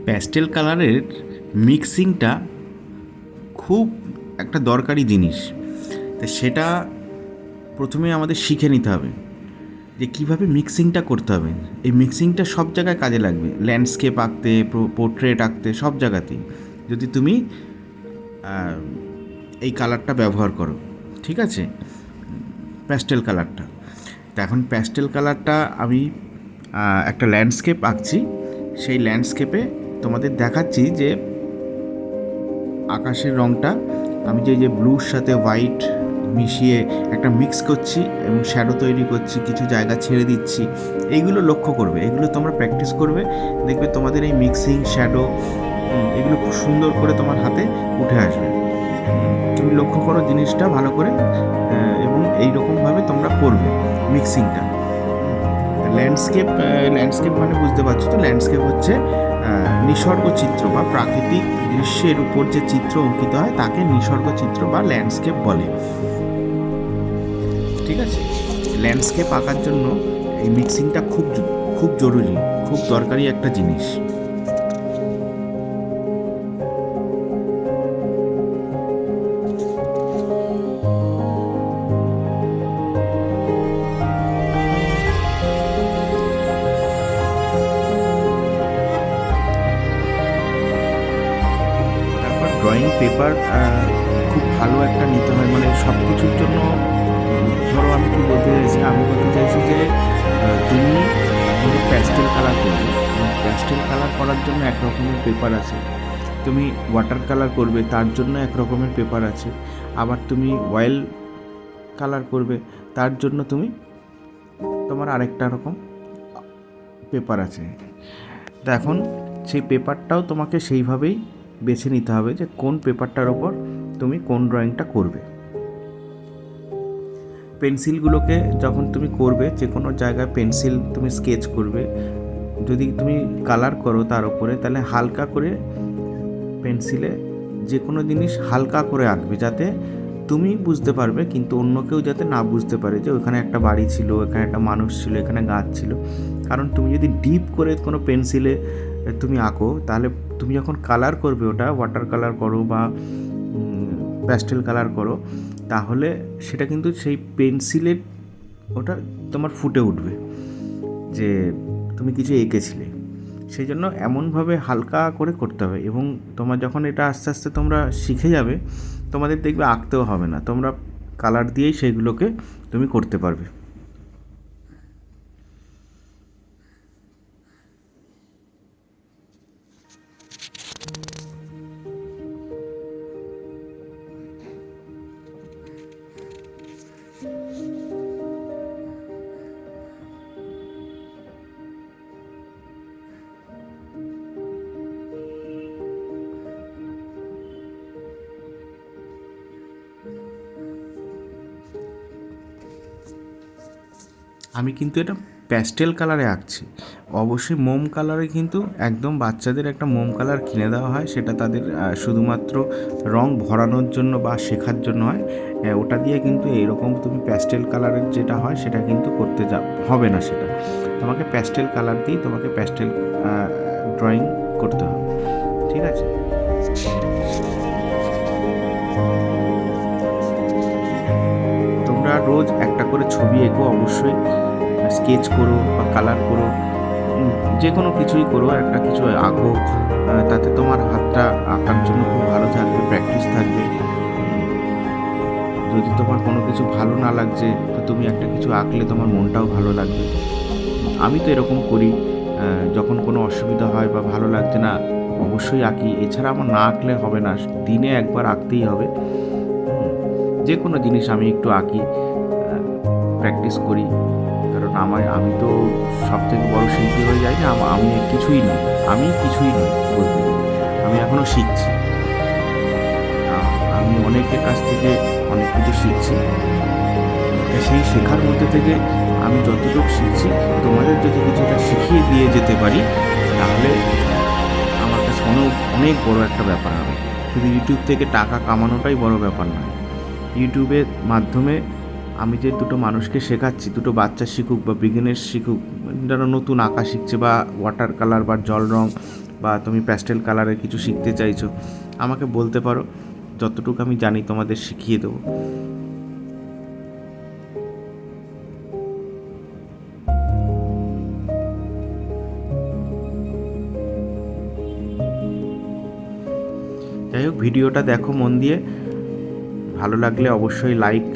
Pastel কালারের মিক্সিংটা খুব একটা দরকারি জিনিস। তো সেটা প্রথমে আমাদের শিখে নিতে হবে যে কীভাবে মিক্সিংটা করতে হবে। এই মিক্সিংটা সব জায়গায় কাজে লাগবে, ল্যান্ডস্কেপ আঁকতে, পোর্ট্রেট আঁকতে, সব জায়গাতেই যদি তুমি এই কালারটা ব্যবহার করো। ঠিক আছে, প্যাস্টেল কালারটা। তো এখন প্যাস্টেল কালারটা আমি একটা ল্যান্ডস্কেপ আঁকছি। সেই ল্যান্ডস্কেপে তোমাদের দেখাচ্ছি যে আকাশের রঙটা আমি যে ব্লুর সাথে হোয়াইট মিশিয়ে একটা মিক্স করছি এবং শ্যাডো তৈরি করছি, কিছু জায়গা ছেড়ে দিচ্ছি। এইগুলো লক্ষ্য করবে, এগুলো তোমরা প্র্যাকটিস করবে, দেখবে তোমাদের এই মিক্সিং, শ্যাডো, এগুলো খুব সুন্দর করে তোমার হাতে উঠে আসবে। তুমি লক্ষ্য করো জিনিসটা ভালো করে, এবং এইরকমভাবে তোমরা করবে মিক্সিংটা। ল্যান্ডস্কেপ মানে বুঝতে পারছো তো, ল্যান্ডস্কেপ হচ্ছে নিসর্গ চিত্র বা প্রাকৃতিক দৃশ্যের উপর যে চিত্র অঙ্কিত হয় তাকে নিসর্গ চিত্র বা ল্যান্ডস্কেপ বলে। ঠিক আছে, ল্যান্ডস্কেপ আঁকার জন্য এই মিক্সিংটা খুব খুব জরুরি, খুব দরকারি একটা জিনিস। ড্রয়িং পেপার খুব ভালো একটা নিতে হয়, মানে সব কিছুর জন্য। ধরো আমি কি বলতে চাইছি যে তুমি প্যাস্টেল কালার করবে, প্যাস্টেল কালার করার জন্য এক রকমের পেপার আছে। তুমি ওয়াটার কালার করবে, তার জন্য এক রকমের পেপার আছে। আবার তুমি অয়েল কালার করবে, তার জন্য তোমার আরেকটা রকম পেপার আছে। তো এখন সেই পেপারটাও তোমাকে সেইভাবেই বেছে নিতে হবে যে কোন পেপারটার ওপর তুমি কোন ড্রয়িংটা করবে। পেন্সিলগুলোকে যখন তুমি করবে, যে কোনো জায়গায় পেন্সিল তুমি স্কেচ করবে, যদি তুমি কালার করো তার উপরে, তাহলে হালকা করে পেন্সিলে যে কোনো জিনিস হালকা করে আঁকবে, যাতে তুমি বুঝতে পারবে কিন্তু অন্য কেউ যাতে না বুঝতে পারে যে ওখানে একটা বাড়ি ছিল, এখানে একটা মানুষ ছিল, এখানে গাছ ছিল। কারণ তুমি যদি ডিপ করে কোনো পেন্সিলে তুমি আঁকো, তাহলে তুমি যখন কালার করবে, ওটা ওয়াটার কালার করো বা প্যাস্টেল কালার করো, তাহলে সেটা কিন্তু সেই পেন্সিলের ওটা তোমার ফুটে উঠবে যে তুমি কিছু এঁকেছিলে। সেই জন্য এমনভাবে হালকা করে করতে হবে। এবং তোমার যখন এটা আস্তে আস্তে তোমরা শিখে যাবে, তোমাদের দেখবে আঁকতেও হবে না, তোমরা কালার দিয়েই সেগুলোকে তুমি করতে পারবে। আমি কিন্তু এটা প্যাস্টেল কালারে আঁকছি। অবশ্যই মোম কালারে কিন্তু একদম বাচ্চাদের একটা মোম কালার কিনে দেওয়া হয়, সেটা তাদের শুধুমাত্র রং ভরানোর জন্য বা শেখার জন্য হয়। ওটা দিয়ে কিন্তু এইরকম তুমি প্যাস্টেল কালারের যেটা হয় সেটা কিন্তু করতে হবে না। সেটা তোমাকে প্যাস্টেল কালার দিয়েই তোমাকে প্যাস্টেল ড্রয়িং করতে হবে। ঠিক আছে, তোমরা রোজ একটা করে ছবি এঁকো, অবশ্যই স্কেচ করো বা কালার করো, যে কোনো কিছুই করো, একটা কিছু আঁকো, তাতে তোমার হাতটা আঁকার জন্য খুব ভালো থাকবে, প্র্যাকটিস থাকবে। যদি তোমার কোনো কিছু ভালো না লাগছে, তো তুমি একটা কিছু আঁকলে তোমার মনটাও ভালো লাগবে। আমি তো এরকম করি, যখন কোনো অসুবিধা হয় বা ভালো লাগছে না, অবশ্যই আঁকি। এছাড়া আমার না আঁকলে হবে না, দিনে একবার আঁকতেই হবে। যে কোনো জিনিস আমি একটু আঁকি, প্র্যাকটিস করি। কারণ আমি তো সব থেকে বড়ো শিল্পী হয়ে যাই না, আমি কিছুই নই বলতে গেলে। আমি এখনও শিখছি, আমি অনেকের কাছ থেকে অনেক কিছু শিখছি। সেই শেখার মধ্যে থেকে আমি যতটুকু শিখছি, তোমাদের যদি কিছুটা শিখিয়ে দিয়ে যেতে পারি, তাহলে আমার কাছে অনেক বড় একটা ব্যাপার হবে। শুধু ইউটিউব থেকে টাকা কামানোটাই বড় ব্যাপার নয়। ইউটিউবের মাধ্যমে আমি যে দুটো মানুষকে শেখাচ্ছি, দুটো বাচ্চা শিখুক বা বিগিনার শিখুক, যারা নতুন আঁকা শিখছে বা ওয়াটার কালার বা জল রং বা তুমি প্যাস্টেল কালারের কিছু শিখতে চাইছো, আমাকে বলতে পারো, যতটুকু আমি জানি তোমাদের শিখিয়ে দেবো। যাই হোক, ভিডিওটা দেখো মন দিয়ে, ভালো লাগলে অবশ্যই লাইক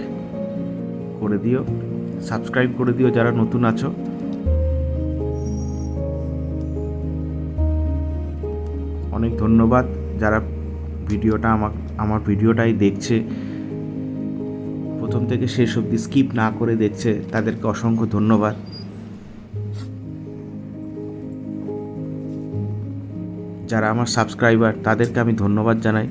করে দিও, সাবস্ক্রাইব করে দিও যারা নতুন আছো। অনেক ধন্যবাদ যারা ভিডিওটা আমার ভিডিওটাই দেখছে, প্রথম থেকে শেষ অবধি স্কিপ না করে দেখছে, তাদেরকে অসংখ্য ধন্যবাদ। যারা আমার সাবস্ক্রাইবার তাদেরকে আমি ধন্যবাদ জানাই।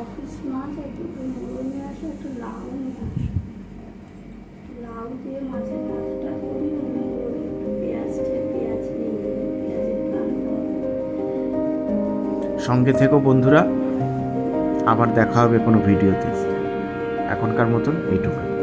অফিস মাছ একটু মুড়ো নিয়ে আসো, একটু লাউ নিয়ে আসো, লাউ দিয়ে মাছের মাথাটা করি, একটু পেঁয়াজ নিয়ে পেঁয়াজের কালো। সঙ্গে থেকো বন্ধুরা, আবার দেখা হবে কোনো ভিডিওতে। এখনকার মতন এইটুকু।